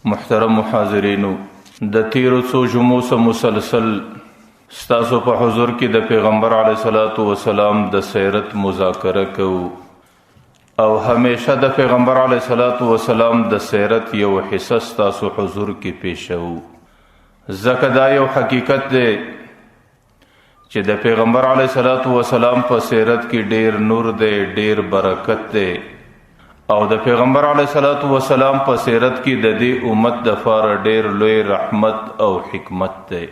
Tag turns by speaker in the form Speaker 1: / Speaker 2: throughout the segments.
Speaker 1: محترم حاضرینو، د تیرو څو جمعو څخه مسلسل ستاسو په حضور کې د پیغمبر علیه الصلاۃ والسلام د سیرت مذاکره کوو او همیشه د پیغمبر علیه الصلاۃ والسلام د سیرت یو حصه ستاسو حضور کې پیښوو. ځکه دا یو حقیقت دی چې د پیغمبر علیه الصلاۃ والسلام په سیرت کې ډیر نور دی، ډیر برکت دی، او د پیغمبر علیه الصلاۃ والسلام په سیرت کې د دې امت دپاره ډیر لوی رحمت او حکمت دی،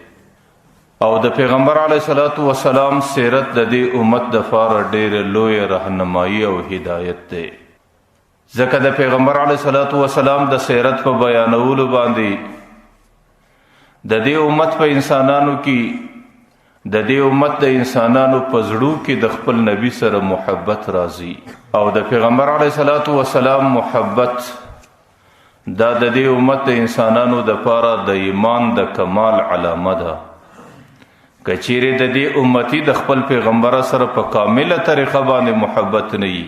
Speaker 1: او د پیغمبر علیه الصلاۃ والسلام سیرت د دې امت دپاره ډیر لوی رهنمایي او هدایت دی. ځکه د پیغمبر علیه الصلاۃ والسلام د سیرت په بیانولو باندې د دې امت په انسانانو کې د دې امت د انسانانو په زړو کې د خپل نبی سره محبت راځي، او د پیغمبر علیه الصلاۃ والسلام محبت دا د دې امت د انسانانو دپاره د ایمان د کمال علامه ده. که چیرې د دې امتی د خپل پیغمبر سره په کامله طریقه باندې محبت نه وي،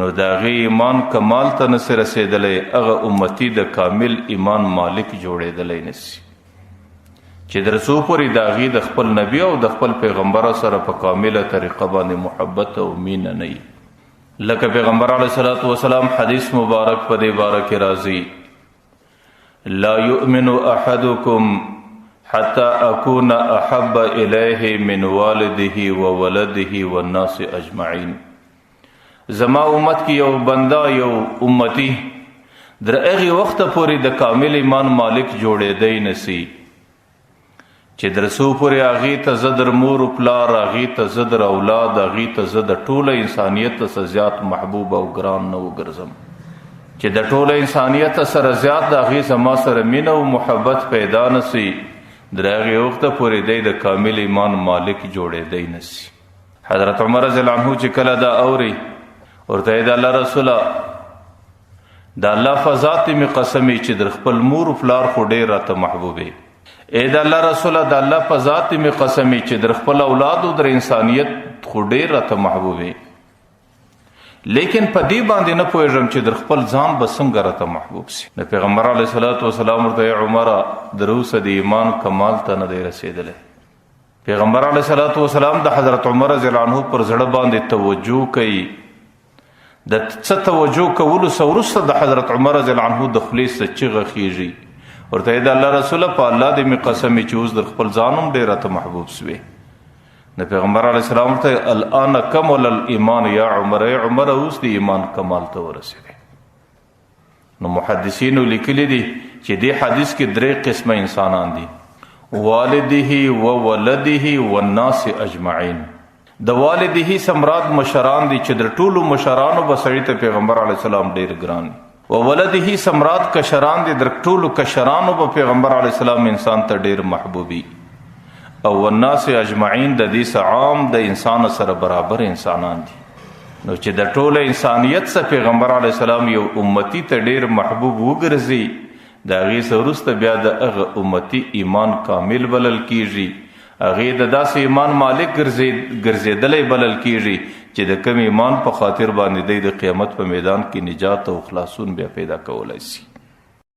Speaker 1: نو د هغې ایمان کمال ته نسي رسېدلی، هغه امتی د کامل ایمان مالک جوړېدلی نسي، چې در څو پورې د هغې د خپل نبی او د خپل پیغمبر سره په کامله طریقه باندې محبت او مینه نه وي. لکه پیغمبر علیه الصلاۃ والسلام حدیث مبارک په دې باره کې راځي، لا یؤمن احدکم حتی اکون احب الیه من والده وولده والناس اجمعین. زما امت کې یو بنده، یو امتی در هغې وخته پورې د کامل ایمان مالک جوړېدی نسی چې در څو پورې هغې ته زه در مور و پلار، هغې ته زه در اولاد، هغې ته زه د ټوله انسانیت څخه زیات محبوب او ګران نه وګرځم، چې د ټوله انسانیت سره زیات د هغې زما سره مینه او محبت پیدا نسی، در هغې وخته پورې دی د کامل ایمان مالک جوړېدی نسی. حضرت عمر رضی الله عنه چې کله دا اوري، ورته یې د الله رسوله، د الله په ذات مې قسم چې در خپل مور و پلار خو ډېر راته محبوبې، ای د الله رسوله د الله په ذات مې قسم چې در خپل اولاد او در انسانیت خو ډېر راته محبوبې، لیکن په دې باندې نه پوهېږم چې در خپل ځان به څنګه راته محبوب سي. د پیغمبر علیه الصلاۃ والسلام ورته ای عمره، در اوسه د ایمان کمال ته نه دی رسېدلی. پیغمبر علیه الصلاۃ والسلام د حضرت عمر رضی الله عنه پر زړه باندې توجه کوي. د څه توجه کولو څه وروسته د حضرت عمر رضی الله عنه د خولې څه چیغه خیږي، ورته یې د الله رسوله په الله دې مې قسم چې اوس در خپل ځان هم ډېر راته محبوب سوې. د پیغمبر علیه السلام ورته الان کمل الایمان یا عمر، ای عمر اوس د ایمان کمال ته ورسېدی. نو محدثینو لیکلي دي چې دې حدیث کې درې قسمه انسانان دي، والده و ولده والناس اجمعین. د والده سمراد مشران دي چې در ټولو مشرانو به سړي ته پیغمبر علیه السلام ډېر ګران دي، و ولده سمراد کشران دي، در ټولو کشرانو به پیغمبر علیه السلام انسان ته ډېر محبوبي، او والناس اجمعین د دې څه عام د انسان سره برابر انسانان دي. نو چې د ټوله انسانیت څخه پیغمبر علیه السلام یو امتی ته ډېر محبوب وګرځي، د هغې څه وروسته بیا د هغه امتی ایمان کامل بلل کیږي، هغې د داسې ایمان مالک ګرځېدلی بلل کیږي چې د کم ایمان په خاطر باندې دی د قیامت په میدان کې نجات او خلاصون بیا پیدا کولی سي.